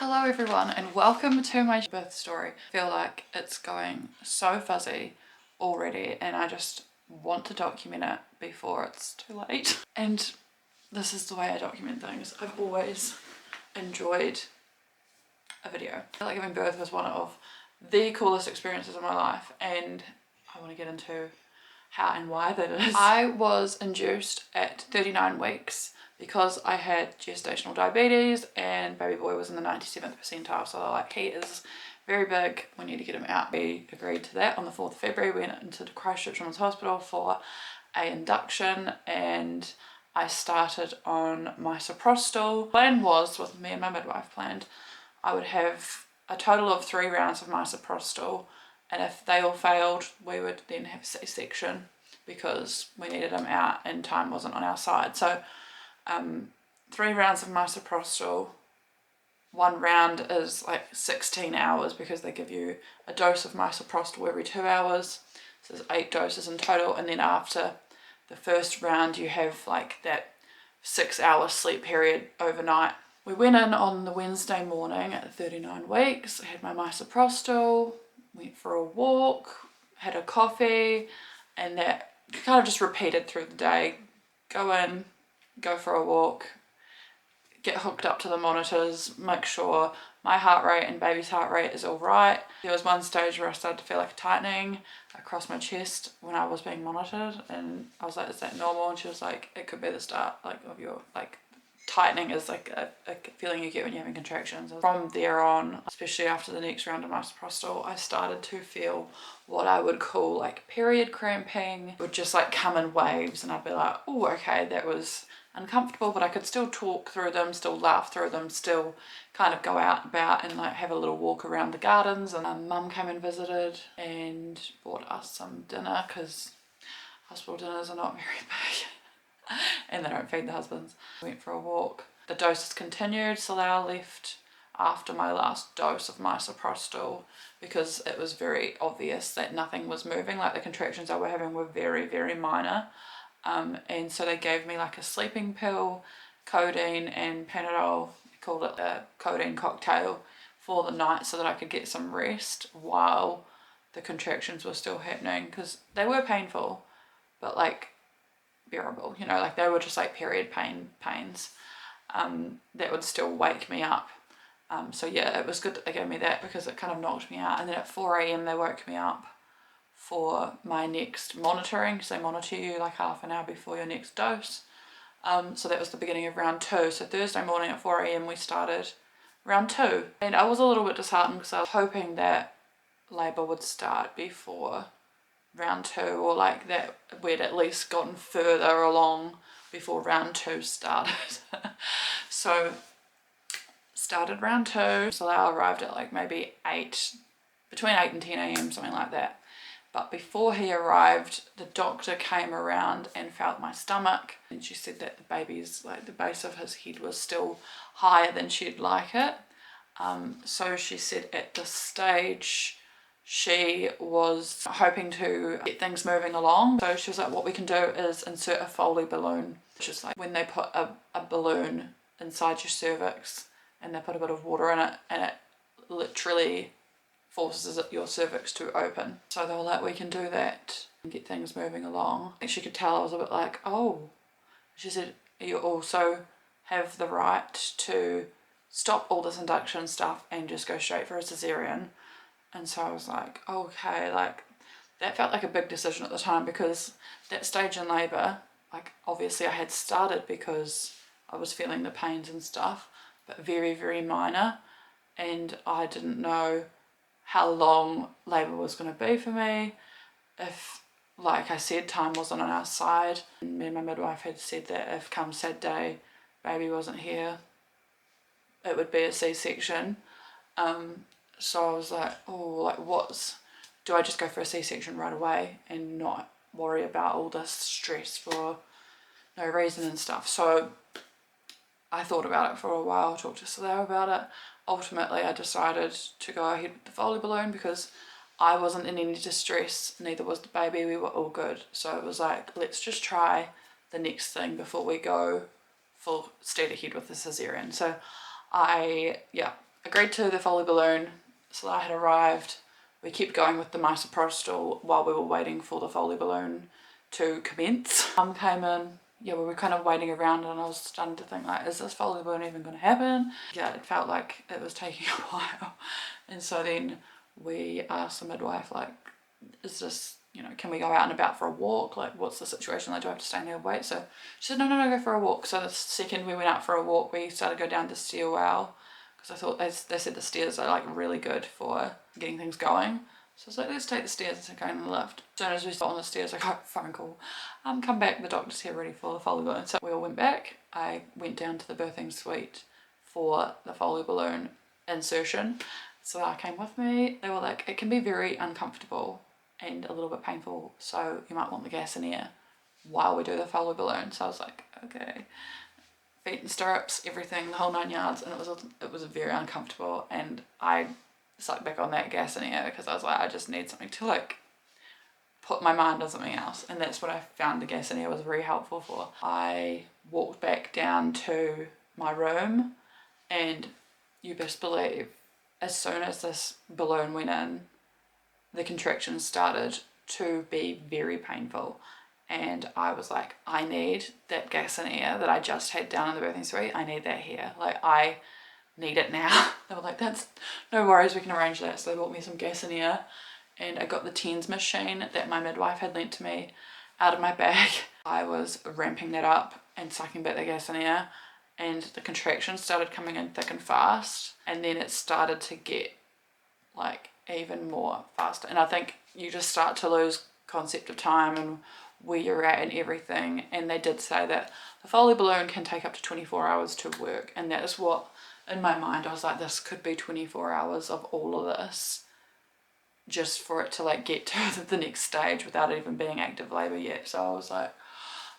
Hello everyone and welcome to my birth story. I feel like it's going so fuzzy already and I just want to document it before it's too late. And this is the way I document things. I've always enjoyed a video. I feel like giving birth was one of the coolest experiences of my life and I want to get into how and why that is. I was induced at 39 weeks because I had gestational diabetes and baby boy was in the 97th percentile, so they're like, he is very big, we need to get him out. We agreed to that on the 4th of February. We went into the Christchurch Women's Hospital for a induction and I started on misoprostol. Plan was, with me and my midwife planned, I would have a total of 3 rounds of misoprostol, and if they all failed we would then have a C-section because we needed him out and time wasn't on our side. So 3 rounds of misoprostol. 1 round is like 16 hours because they give you a dose of misoprostol every 2 hours. So there's 8 doses in total, and then after the first round you have like that 6-hour sleep period overnight. We went in on the Wednesday morning at 39 weeks. I had my misoprostol, went for a walk, had a coffee, and that kind of just repeated through the day. Go in, go for a walk, get hooked up to the monitors, make sure my heart rate and baby's heart rate is all right. There was one stage where I started to feel like a tightening across my chest when I was being monitored, and I was like, is that normal? And she was like, it could be the start like of your tightening is like a feeling you get when you're having contractions. From there on, especially after the next round of misoprostol, I started to feel what I would call like period cramping. It would just like come in waves and I'd be like, oh okay, that was uncomfortable, but I could still talk through them, still laugh through them, still kind of go out and about and like have a little walk around the gardens. And mum came and visited and bought us some dinner because hospital dinners are not very big. And they don't feed the husbands. Went for a walk. The doses continued. Salau left after my last dose of misoprostol because it was very obvious that nothing was moving. Like the contractions I were having were very, very minor. And so they gave me like a sleeping pill, codeine and Panadol. They called it a codeine cocktail for the night so that I could get some rest while the contractions were still happening, because they were painful, but like bearable, you know, like they were just like period pains that would still wake me up. So yeah, it was good that they gave me that because it kind of knocked me out. And then at 4 a.m. they woke me up for my next monitoring, because they monitor you like half an hour before your next dose. So that was the beginning of round 2. So Thursday morning at 4 a.m. we started round 2, and I was a little bit disheartened because I was hoping that labour would start before round 2, or like that we'd at least gotten further along before round 2 started. So started round 2. So I arrived at like maybe between 8 and 10 a.m, something like that. But before he arrived, the doctor came around and felt my stomach, and she said that the baby's like the base of his head was still higher than she'd like it. So she said at this stage she was hoping to get things moving along. So she was like, what we can do is insert a Foley balloon, which is like when they put a balloon inside your cervix and they put a bit of water in it and it literally forces your cervix to open. So they were like, we can do that and get things moving along. And she could tell I was a bit like, oh. She said, you also have the right to stop all this induction stuff and just go straight for a cesarean. And so I was like, okay, like that felt like a big decision at the time, because that stage in labour, like obviously I had started because I was feeling the pains and stuff, but very, very minor. And I didn't know how long labour was going to be for me. If, like I said, time wasn't on our side. And me and my midwife had said that if come sad day, baby wasn't here, it would be a C-section. So I was like, oh, like do I just go for a C-section right away and not worry about all this stress for no reason and stuff? So I thought about it for a while, talked to Salau about it. Ultimately, I decided to go ahead with the Foley balloon because I wasn't in any distress, neither was the baby, we were all good. So it was like, let's just try the next thing before we go full steady ahead with the cesarean. So I agreed to the Foley balloon, so I had arrived. We kept going with the misoprostol while we were waiting for the Foley balloon to commence. Came in, yeah, we were kind of waiting around and I was starting to think like, is this Foley balloon even going to happen? Yeah, it felt like it was taking a while. And so then we asked the midwife, like, is this, you know, can we go out and about for a walk? Like, what's the situation? Like, do I have to stay in here and wait? So she said, no, go for a walk. So the second we went out for a walk, we started to go down the stairwell because I thought they said the stairs are like really good for getting things going. So I was like, let's take the stairs instead of going in the lift. As soon as we got on the stairs, I got a phone call. Come back, the doctor's here ready for the Foley balloon. So we all went back. I went down to the birthing suite for the Foley balloon insertion. So I came with me. They were like, it can be very uncomfortable and a little bit painful, so you might want the gas in air while we do the Foley balloon. So I was like, okay. Feet in stirrups, everything, the whole 9 yards, and it was very uncomfortable, and I sucked back on that gas in air because I was like, I just need something to like put my mind on something else, and that's what I found the gas in air was very helpful for. I walked back down to my room, and you best believe as soon as this balloon went in, the contractions started to be very painful, and I was like, I need that gas and air that I just had down in the birthing suite. I need that here, like I need it now. They were like, that's no worries, we can arrange that. So they bought me some gas and air, and I got the TENS machine that my midwife had lent to me out of my bag. I was ramping that up and sucking back the gas and air, and the contractions started coming in thick and fast, and then it started to get like even more faster, and I think you just start to lose concept of time and where you're at and everything. And they did say that the Foley balloon can take up to 24 hours to work, and that is what in my mind I was like, this could be 24 hours of all of this just for it to like get to the next stage without even being active labour yet. So I was like,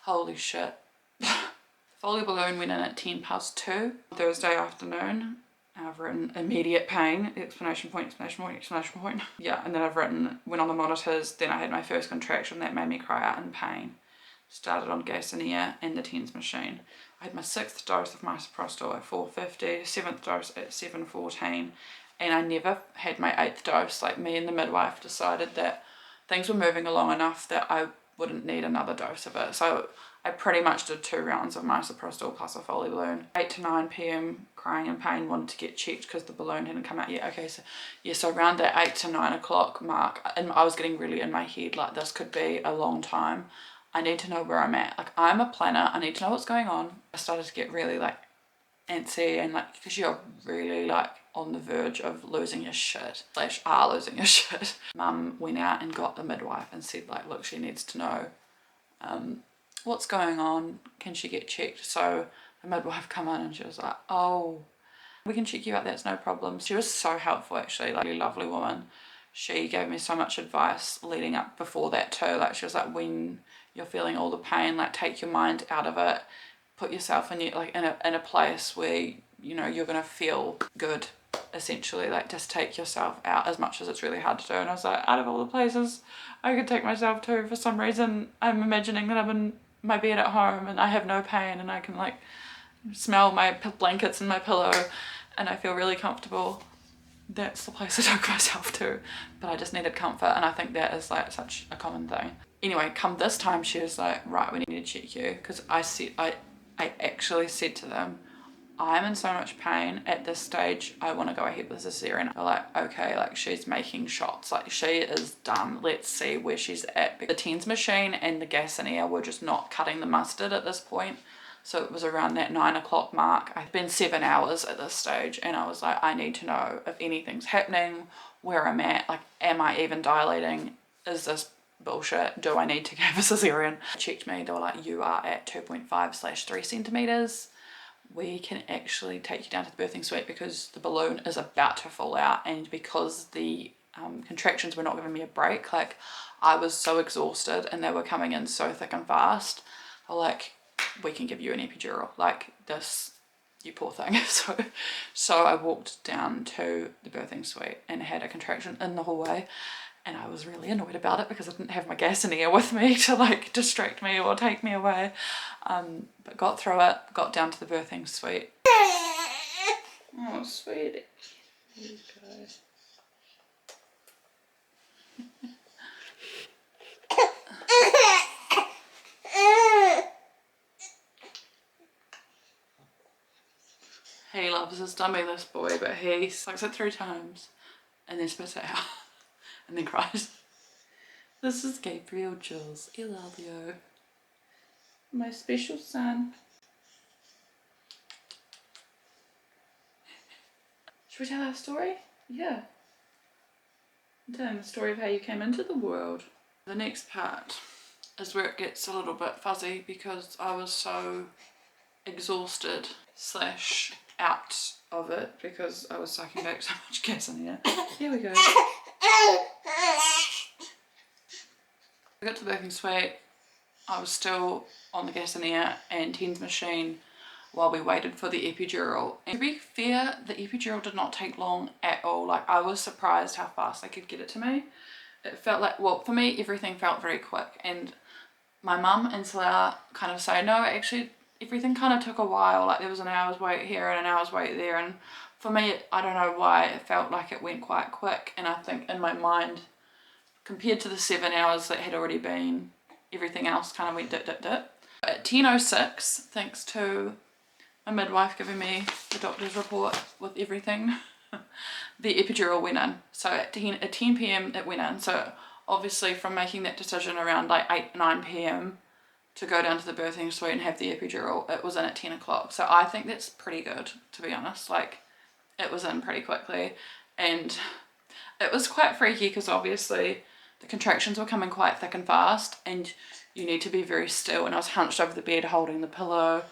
holy shit. The Foley balloon went in at 2:10 Thursday afternoon. I've written immediate pain, exclamation point, exclamation point, exclamation point. Yeah, and then I've written, went on the monitors, then I had my first contraction that made me cry out in pain. Started on gas and air and the TENS machine. I had my 6th dose of misoprostol at 4:50, 7th dose at 7:14, and I never had my 8th dose. Like, me and the midwife decided that things were moving along enough that I wouldn't need another dose of it. So I pretty much did 2 rounds of misoprostol plus a Foley balloon. 8 to 9 p.m, crying in pain, wanted to get checked because the balloon hadn't come out yet. Okay, so yeah, so around that 8 to 9 o'clock mark, and I was getting really in my head, like, this could be a long time. I need to know where I'm at. Like, I'm a planner, I need to know what's going on. I started to get really like antsy, and like, because you're really like on the verge of losing your shit, / are losing your shit. Mum went out and got the midwife and said like, look, she needs to know what's going on, can she get checked? So the midwife come in and she was like, oh, we can check you out, that's no problem. She was so helpful actually, like, a lovely woman. She gave me so much advice leading up before that too. Like, she was like, when you're feeling all the pain, like, take your mind out of it, put yourself in a place where, you know, you're gonna feel good, essentially. Like, just take yourself out, as much as it's really hard to do. And I was like, out of all the places I could take myself to, for some reason I'm imagining that I'm in my bed at home and I have no pain and I can like smell my blankets and my pillow and I feel really comfortable. That's the place I took myself to, but I just needed comfort, and I think that is like such a common thing. Anyway, come this time she was like, right, we need to check you, because I actually said to them, I'm in so much pain at this stage, I want to go ahead with the cesarean. They're like, okay, like, she's making shots, like, she is done, let's see where she's at. The TENS machine and the gas and air were just not cutting the mustard at this point. So it was around that 9 o'clock mark. I'd been 7 hours at this stage, and I was like, I need to know if anything's happening, where I'm at, like, am I even dilating? Is this bullshit? Do I need to have a cesarean? They checked me, they were like, you are at 2.5/3 centimeters. We can actually take you down to the birthing suite because the balloon is about to fall out, and because the contractions were not giving me a break, like, I was so exhausted and they were coming in so thick and fast. They're like, we can give you an epidural, like, this, you poor thing. So I walked down to the birthing suite and had a contraction in the hallway, and I was really annoyed about it because I didn't have my gas and air with me to like distract me or take me away, but got through it, got down to the birthing suite. Oh, sweetie. There you go. He loves his tummy, this boy, but he sucks it 3 times and then spits it out and then cries. This is Gabriel Jules Elalio, my special son. Should we tell our story? Yeah. I'm telling the story of how you came into the world. The next part is where it gets a little bit fuzzy because I was so exhausted / out of it because I was sucking back so much gas in here. Here we go. I got to the birthing suite. I was still on the Gestational and TENS machine while we waited for the epidural. And to be fair, the epidural did not take long at all. Like, I was surprised how fast they could get it to me. It felt like, well, for me, everything felt very quick. And my mum and Salah kind of say, no, actually, everything kind of took a while. Like, there was an hour's wait here and an hour's wait there. And for me, I don't know why, it felt like it went quite quick. And I think in my mind, compared to the 7 hours that had already been, everything else kind of went dip, dip, dip. At 10:06, thanks to my midwife giving me the doctor's report with everything, the epidural went in. So at 10 p.m. it went in. So obviously from making that decision around like 9 p.m. to go down to the birthing suite and have the epidural, it was in at 10 o'clock. So I think that's pretty good, to be honest. Like, it was in pretty quickly. And it was quite freaky because obviously the contractions were coming quite thick and fast and you need to be very still. And I was hunched over the bed holding the pillow.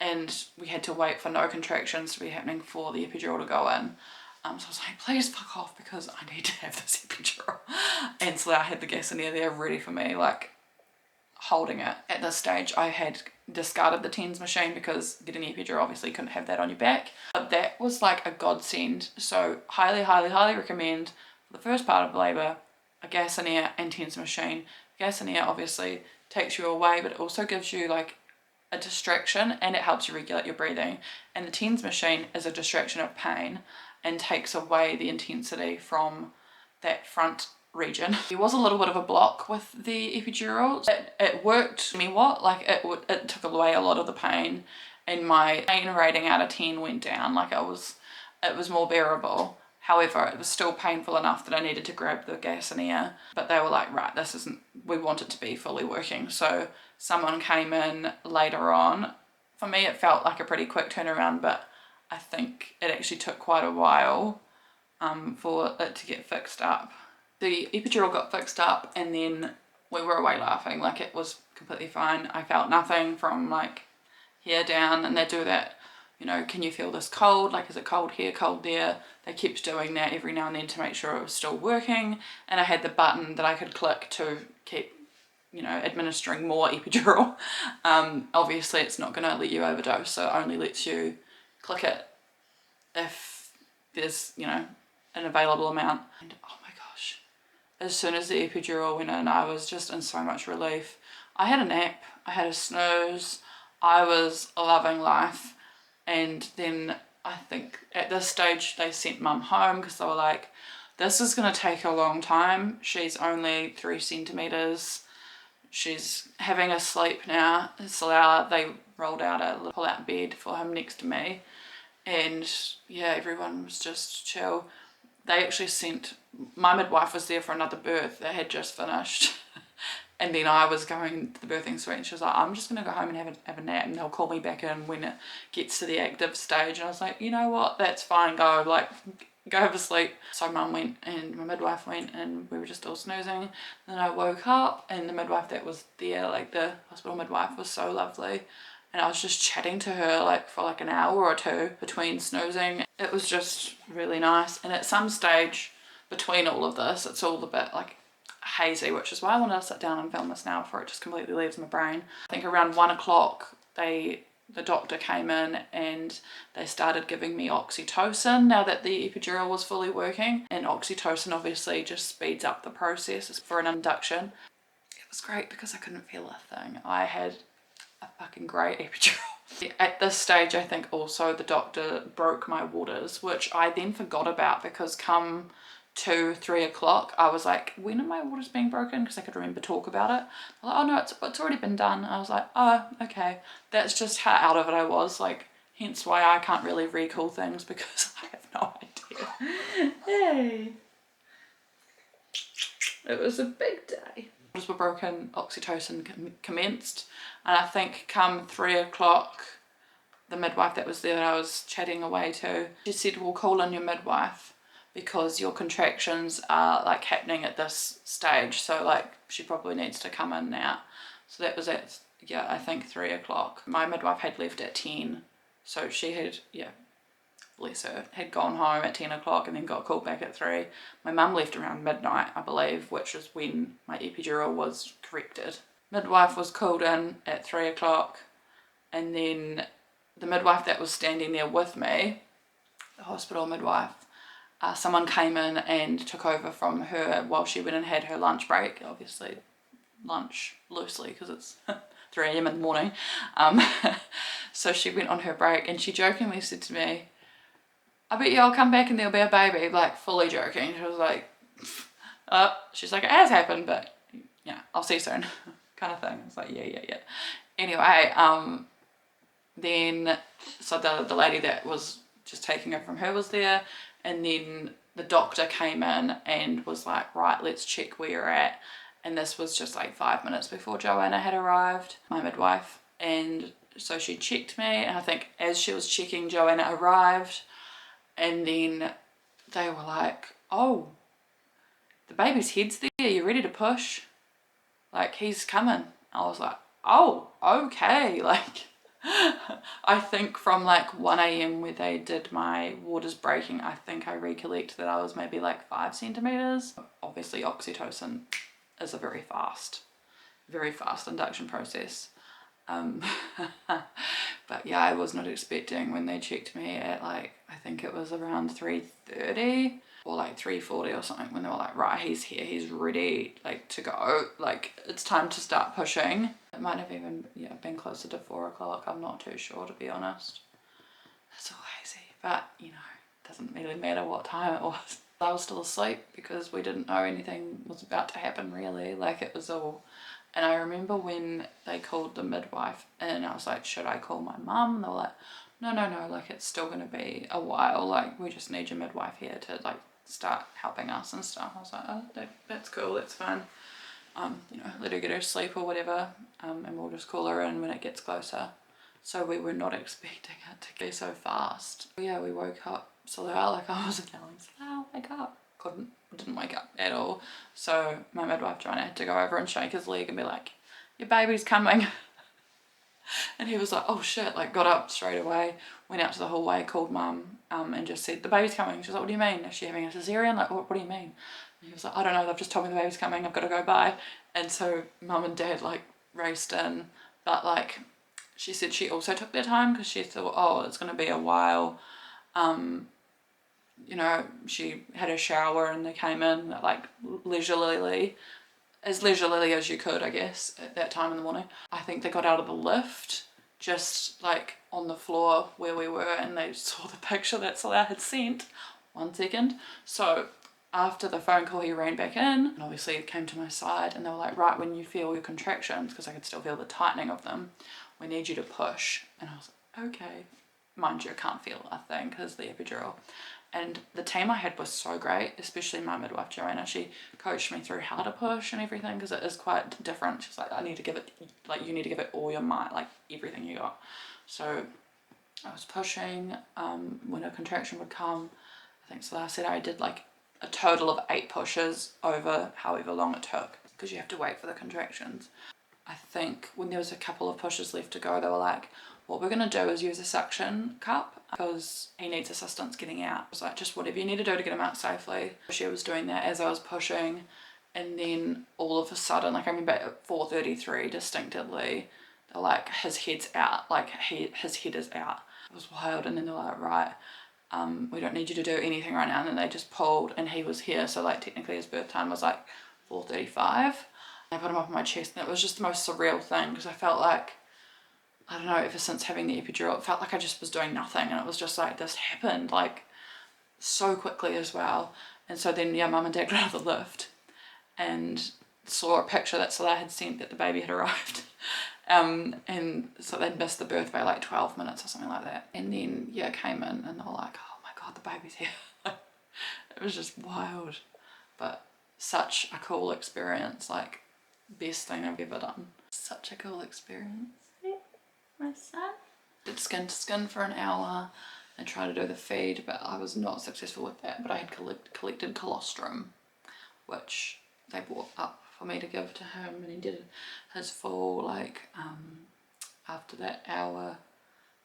And we had to wait for no contractions to be happening for the epidural to go in. So I was like, please fuck off because I need to have this epidural. And so I had the gas in there ready for me, like holding it. At this stage, I had discarded the TENS machine because getting an epidural, obviously you couldn't have that on your back. But that was like a godsend. So highly, highly, highly recommend for the first part of labour, a gas in air and TENS machine. Gas in air obviously takes you away, but it also gives you like a distraction and it helps you regulate your breathing. And the TENS machine is a distraction of pain and takes away the intensity from that front region. There was a little bit of a block with the epidural. It worked, I mean what, like it took away a lot of the pain and my pain rating out of 10 went down. Like it was more bearable. However, it was still painful enough that I needed to grab the gas in air. But they were like, right, this isn't, we want it to be fully working. So someone came in later on. For me, it felt like a pretty quick turnaround, but I think it actually took quite a while for it to get fixed up. The epidural got fixed up and then we were away laughing. Like, it was completely fine. I felt nothing from like here down, and they do that, you know, can you feel this cold? Like, is it cold here, cold there? They kept doing that every now and then to make sure it was still working. And I had the button that I could click to keep, you know, administering more epidural. Obviously it's not going to let you overdose, so it only lets you click it if there's, you know, an available amount. And oh my gosh, as soon as the epidural went in, I was just in so much relief. I had a nap, I had a snooze, I was loving life. And then I think at this stage they sent mum home because they were like, this is going to take a long time. She's only 3 centimetres. She's having a sleep now. So they rolled out a little pull-out bed for him next to me. And yeah, everyone was just chill. They actually sent, my midwife was there for another birth that had just finished. And then I was going to the birthing suite and she was like, I'm just going to go home and have a nap and they'll call me back in when it gets to the active stage. And I was like, you know what, that's fine, go have a sleep. So mum went and my midwife went and we were just all snoozing. Then I woke up and the midwife that was there, like the hospital midwife, was so lovely. And I was just chatting to her like for like an hour or two between snoozing. It was just really nice. And at some stage between all of this, it's all a bit like hazy, which is why I wanted to sit down and film this now before it just completely leaves my brain. I think around 1 o'clock the doctor came in and they started giving me oxytocin now that the epidural was fully working. And oxytocin obviously just speeds up the process for an induction. It was great because I couldn't feel a thing. I had a fucking great epidural. At this stage, I think also the doctor broke my waters, which I then forgot about because come 2-3 o'clock, I was like, when are my waters being broken? Because I could remember talk about it. I'm like, oh no, it's already been done. I was like, oh, okay. That's just how out of it I was. Like, hence why I can't really recall things because I have no idea. Hey. It was a big day. Waters were broken, oxytocin commenced, and I think come 3 o'clock, the midwife that was there that I was chatting away to, she said, we'll call in your midwife because your contractions are like happening at this stage, so like she probably needs to come in now. So that was at, yeah, I think 3 o'clock. My midwife had left at 10, so she had, yeah, bless her, had gone home at 10 o'clock and then got called back at 3. My mum left around midnight, I believe, which is when my epidural was corrected. Midwife was called in at 3 o'clock, and then the midwife that was standing there with me, the hospital midwife, someone came in and took over from her while she went and had her lunch break. Obviously lunch loosely because it's 3 a.m. in the morning. So she went on her break and she jokingly said to me, I bet you I'll come back and there'll be a baby, like fully joking. She was like, she's like, it has happened, but yeah, I'll see you soon kind of thing. It's like, yeah. Anyway, then so the lady that was just taking over from her was there, and then the doctor came in and was like, right, let's check where you're at. And this was just like 5 minutes before Joanna had arrived, my midwife. And so she checked me, and I think as she was checking, Joanna arrived, and then they were like, oh, the baby's head's there, you ready to push? Like, he's coming. I was like, oh, okay. Like, I think from like 1 a.m. where they did my waters breaking, I think I recollect that I was maybe like 5 centimeters. Obviously oxytocin is a very fast induction process. But yeah, I was not expecting when they checked me at like, I think it was around 3:30 or like 3:40 or something, when they were like, right, he's here, he's ready, like to go, like it's time to start pushing. It might have even, yeah, been closer to 4 o'clock. I'm not too sure, to be honest. It's all hazy, but you know, it doesn't really matter what time it was. I was still asleep because we didn't know anything was about to happen really. Like it was all, and I remember when they called the midwife and I was like, should I call my mum? And they were like, no, like it's still gonna be a while, like we just need your midwife here to like start helping us and stuff. I was like, oh, that's cool, that's fine. You know, let her get her sleep or whatever, and we'll just call her in when it gets closer. So we were not expecting it to be so fast. Yeah, we woke up so loud, like I was yelling, Slough, wake up. Didn't wake up at all. So my midwife Joanna had to go over and shake his leg and be like, your baby's coming. And he was like, oh shit, like got up straight away, went out to the hallway, called mum, and just said, the baby's coming. She was like, what do you mean? Is she having a cesarean? Like, what do you mean? And he was like, I don't know, they've just told me the baby's coming, I've got to go by. And so mum and dad like raced in, but like she said she also took their time because she thought, oh, it's going to be a while. You know, she had a shower and they came in like leisurely as you could, I guess, at that time in the morning. I think they got out of the lift just like on the floor where we were, and they saw the picture that Salah had sent. 1 second. So after the phone call, he ran back in and obviously came to my side, and they were like, right, when you feel your contractions, because I could still feel the tightening of them, we need you to push. And I was like, okay. Mind you, I can't feel a thing because the epidural. And the team I had was so great, especially my midwife Joanna. She coached me through how to push and everything because it is quite different. She's like, I need to give it, like you need to give it all your might, like everything you got. So I was pushing. When a contraction would come, I think so last said I did like a total of 8 pushes over however long it took because you have to wait for the contractions. I think when there was a couple of pushes left to go, they were like, what we're going to do is use a suction cup because he needs assistance getting out. I was like, just whatever you need to do to get him out safely. She was doing that as I was pushing, and then all of a sudden, like I remember at 4:33 distinctively, they're like, his head's out, like his head is out. It was wild. And then they're like, right, we don't need you to do anything right now. And then they just pulled and he was here. So like technically his birth time was like 4:35. I put him up on my chest and it was just the most surreal thing because I felt like I don't know, ever since having the epidural, it felt like I just was doing nothing, and it was just like this happened like so quickly as well. And so then yeah, mum and dad got out of the lift and saw a picture that Salah had sent that the baby had arrived. And so they'd missed the birth by like 12 minutes or something like that. And then yeah, came in and they were like, oh my god, the baby's here. It was just wild, but such a cool experience, like best thing I've ever done. Such a cool experience. My son did skin to skin for an hour and tried to do the feed, but I was not successful with that. But I had collected colostrum, which they brought up for me to give to him, and he did his full like after that hour,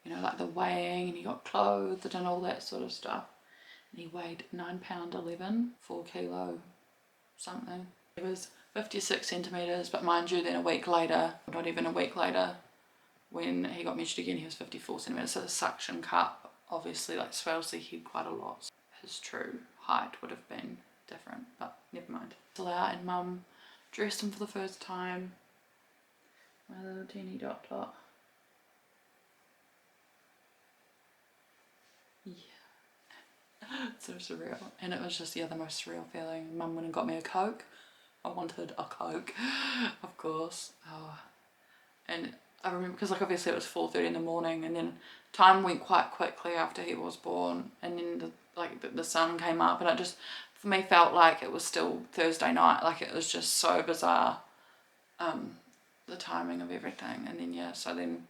you know, like the weighing, and he got clothed and all that sort of stuff. And he weighed £9.11, 4 kilo something. It was 56 centimetres, but mind you, then a week later, not even a week later, when he got measured again, he was 54 centimetres. So the suction cup obviously like swells the head quite a lot. His true height would have been different, but never mind. Salah and mum dressed him for the first time. My little teeny dot dot. Yeah. So surreal. And it was just, yeah, the most surreal feeling. Mum went and got me a Coke. I wanted a Coke, of course. Oh. And I remember, because like obviously it was 4:30 in the morning, and then time went quite quickly after he was born, and then the sun came up, and it just, for me, felt like it was still Thursday night. Like it was just so bizarre, the timing of everything. And then yeah, so then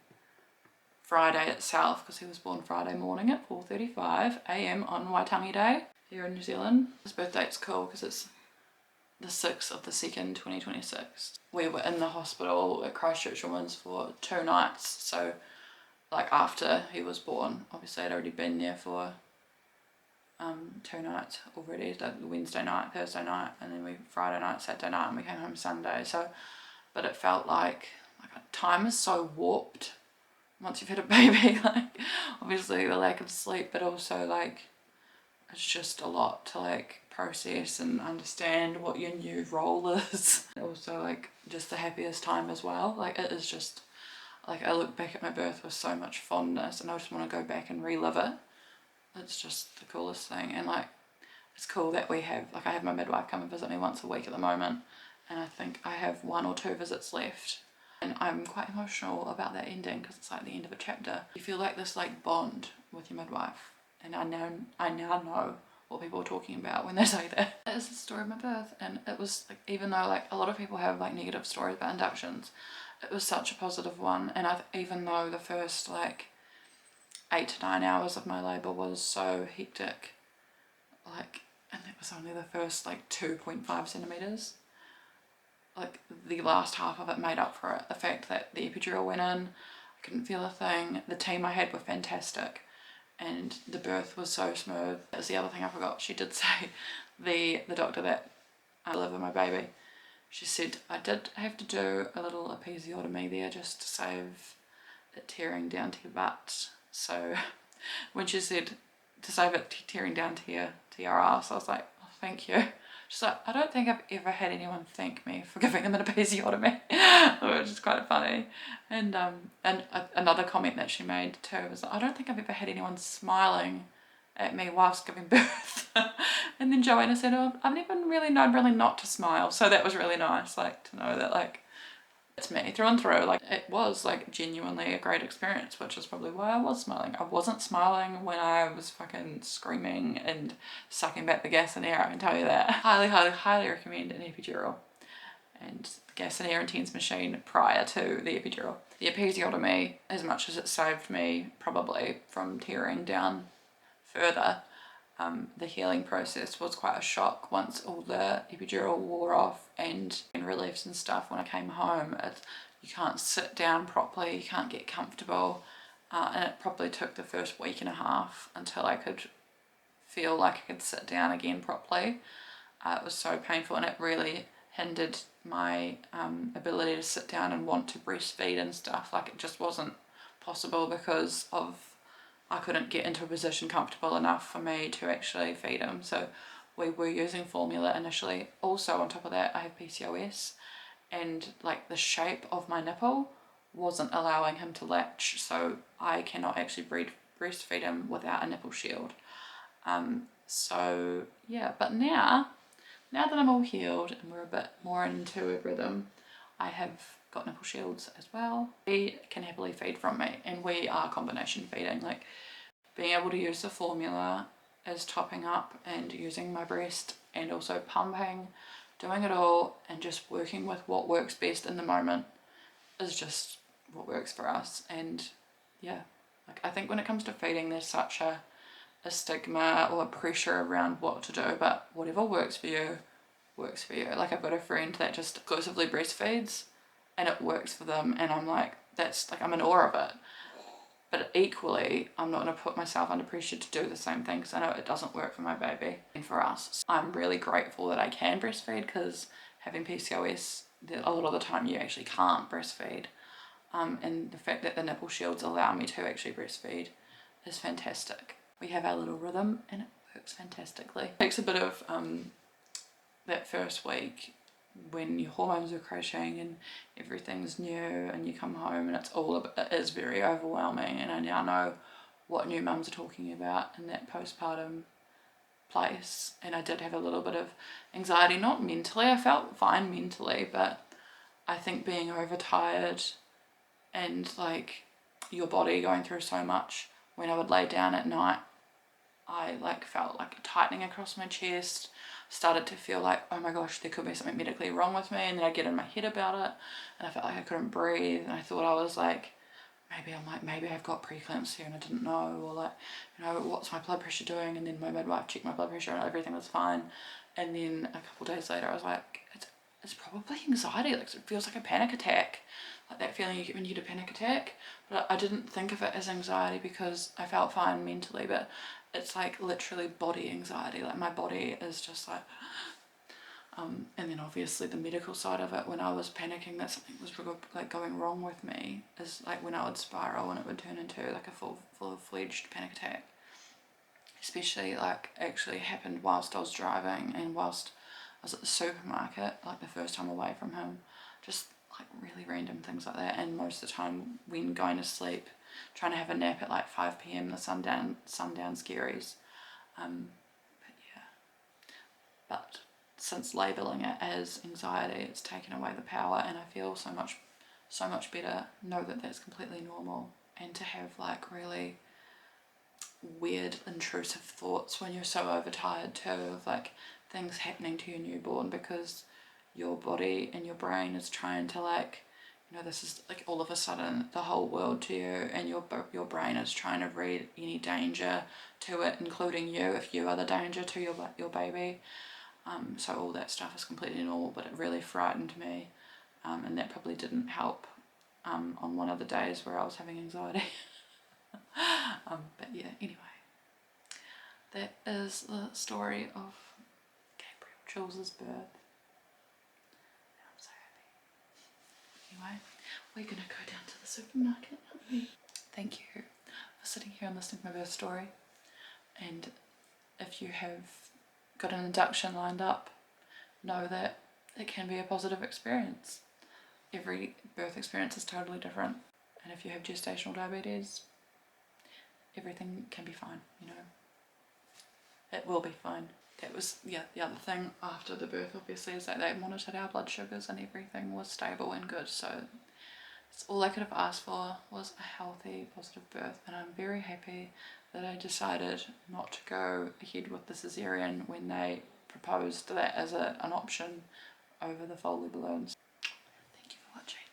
Friday itself, because he was born Friday morning at 4:35 a.m. on Waitangi Day here in New Zealand. His birthdate's cool because it's the 6th of the 2nd, 2026. We were in the hospital at Christchurch Women's for 2 nights. So like after he was born, obviously I'd already been there for 2 nights already, like Wednesday night, Thursday night, and then Friday night, Saturday night, and we came home Sunday. So, but it felt like time is so warped once you've had a baby. Like obviously the lack of sleep, but also like it's just a lot to like process and understand what your new role is. Also like just the happiest time as well. Like it is just like, I look back at my birth with so much fondness, and I just want to go back and relive it. It's just the coolest thing. And like it's cool that we have, like I have my midwife come and visit me once a week at the moment, and I think I have 1 or 2 visits left. And I'm quite emotional about that ending because it's like the end of a chapter. You feel like this like bond with your midwife, and I now know what people are talking about when they say that. That is the story of my birth, and it was like, even though like a lot of people have like negative stories about inductions, it was such a positive one. And even though the first like 8 to 9 hours of my labour was so hectic, like, and it was only the first like 2.5 centimetres, like the last half of it made up for it. The fact that the epidural went in, I couldn't feel a thing. The team I had were fantastic, and the birth was so smooth. That was the other thing I forgot. She did say, the doctor that delivered my baby, she said I did have to do a little episiotomy there just to save it tearing down to your butt. So when she said to save it tearing down to your ass, I was like, oh, thank you. She's like, I don't think I've ever had anyone thank me for giving them an episiotomy, which is quite funny. And another comment that she made too was, I don't think I've ever had anyone smiling at me whilst giving birth. And then Joanna said, oh, I've never really known really not to smile. So that was really nice, like to know that like it's me through and through. Like it was like genuinely a great experience, which is probably why I was smiling. I wasn't smiling when I was fucking screaming and sucking back the gas and air, I can tell you that. Highly recommend an epidural and the gas and air intense machine prior to the epidural. The episiotomy, as much as it saved me probably from tearing down further, the healing process was quite a shock once all the epidural wore off and reliefs and stuff. When I came home, you can't sit down properly, you can't get comfortable, and it probably took the first week and a half until I could feel like I could sit down again properly. It was so painful, and it really hindered my ability to sit down and want to breastfeed and stuff. Like it just wasn't possible because of I couldn't get into a position comfortable enough for me to actually feed him. So we were using formula initially. Also on top of that, I have PCOS, and like the shape of my nipple wasn't allowing him to latch, so I cannot actually breastfeed him without a nipple shield. So yeah, but now that I'm all healed and we're a bit more into a rhythm, I have got nipple shields as well. He can happily feed from me, and we are combination feeding, like being able to use the formula as topping up and using my breast and also pumping, doing it all and just working with what works best in the moment is just what works for us. And yeah, like I think when it comes to feeding, there's such a stigma or a pressure around what to do, but whatever works for you works for you. Like I've got a friend that just exclusively breastfeeds and it works for them, and I'm like, that's like, I'm in awe of it. But equally, I'm not going to put myself under pressure to do the same thing because I know it doesn't work for my baby and for us. So I'm really grateful that I can breastfeed, because having PCOS, a lot of the time you actually can't breastfeed. And the fact that the nipple shields allow me to actually breastfeed is fantastic. We have our little rhythm and it works fantastically. It takes a bit of that first week when your hormones are crashing and everything's new and you come home and it is very overwhelming, and I now know what new mums are talking about in that postpartum place. And I did have a little bit of anxiety, not mentally, I felt fine mentally, but I think being overtired and like your body going through so much, when I would lay down at night I like felt like a tightening across my chest, started to feel like, oh my gosh, there could be something medically wrong with me, and then I'd get in my head about it and I felt like I couldn't breathe, and I thought I was like, maybe I've got preeclampsia and I didn't know, or like, you know, what's my blood pressure doing? And then my midwife checked my blood pressure and everything was fine, and then a couple of days later I was like, it's probably anxiety, like it feels like a panic attack, like that feeling you get when you get a panic attack. But I didn't think of it as anxiety because I felt fine mentally, but it's like literally body anxiety, like my body is just like and then obviously the medical side of it, when I was panicking that something was like going wrong with me, is like when I would spiral and it would turn into like a full-fledged panic attack, especially like actually happened whilst I was driving and whilst I was at the supermarket, like the first time away from him, just like really random things like that. And most of the time when going to sleep, trying to have a nap at like 5 p.m, the sundown scaries. But yeah, but since labelling it as anxiety, it's taken away the power, and I feel so much better, know that that's completely normal. And to have like really weird intrusive thoughts when you're so overtired too, of like things happening to your newborn, because your body and your brain is trying to like, you know, this is like all of a sudden the whole world to you, and your brain is trying to read any danger to it, including you, if you are the danger to your baby. So all that stuff is completely normal, but it really frightened me, and that probably didn't help on one of the days where I was having anxiety. But yeah, anyway, that is the story of Gabriel Jules's birth. I'm so happy. Anyway, we're gonna go down to the supermarket, aren't we? Thank you for sitting here and listening to my birth story. And if you have got an induction lined up, know that it can be a positive experience. Every birth experience is totally different. And if you have gestational diabetes, everything can be fine, you know. It will be fine. That was, yeah, the other thing after the birth obviously is that they monitored our blood sugars and everything was stable and good. So it's all I could have asked for was a healthy, positive birth. And I'm very happy that I decided not to go ahead with the cesarean when they proposed that as an option over the Foley balloons. Thank you for watching.